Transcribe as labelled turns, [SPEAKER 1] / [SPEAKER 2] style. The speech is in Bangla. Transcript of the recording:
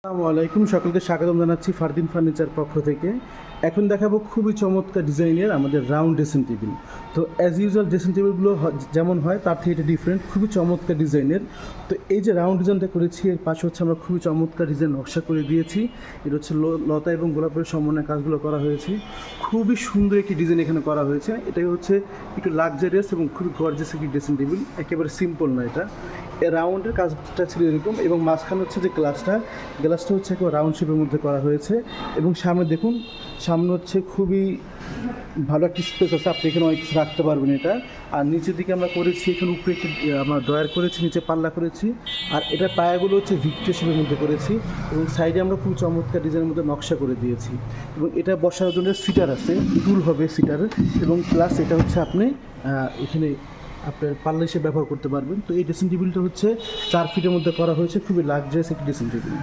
[SPEAKER 1] আসসালামু আলাইকুম, সকলকে স্বাগতম জানাচ্ছি ফারদিন ফার্নিচার পক্ষ থেকে। এখন দেখাবো খুবই চমৎকার ডিজাইনের আমাদের রাউন্ড ড্রেসিং টেবিল। তো অ্যাজ ইউজুয়াল ড্রেসিং টেবিলগুলো যেমন হয় তার থেকে এটা ডিফারেন্ট, খুবই চমৎকার ডিজাইনের। তো এই যে রাউন্ড ডিজাইনটা করেছি এর পাশে হচ্ছে আমরা খুবই চমৎকার ডিজাইন নকশা করে দিয়েছি। এটা হচ্ছে লতা এবং গোলাপের সমন্বয়ে কাজগুলো করা হয়েছে। খুবই সুন্দর একটি ডিজাইন এখানে করা হয়েছে। এটাই হচ্ছে একটু লাক্সারিয়াস এবং খুবই গর্জিয়াস একটি ড্রেসিং টেবিল, একেবারে সিম্পল না এটা। রাউন্ডের কাজটা ছিল এরকম এবং মাঝখানে হচ্ছে যে গ্লাসটা হচ্ছে একটা রাউন্ড শেপের মধ্যে করা হয়েছে। এবং সামনে দেখুন, সামনে হচ্ছে খুবই ভালো একটা স্পেস আছে, আপনি এখানে অনেক কিছু রাখতে পারবেন এটা। আর নিচের দিকে আমরা করেছি, এখানে উপরে একটি আমরা ড্রয়ার করেছি, নিচে পাল্লা করেছি। আর এটা পায়াগুলো হচ্ছে ভিক্টোরিয়া শেপের মধ্যে করেছি এবং সাইডে আমরা খুব চমৎকার ডিজাইনের মধ্যে নকশা করে দিয়েছি। এবং এটা বসার জন্য সিটার আছে, টুল হবে সিটার। এবং প্লাস এটা হচ্ছে আপনি এখানে আপনার পাল্লা হিসেবে ব্যবহার করতে পারবেন। তো এই ড্রেসিং টেবিলটা হচ্ছে 4 ফিটের মধ্যে করা হয়েছে, খুবই লাক্সারিয়াস একটি ড্রেসিং টেবিল।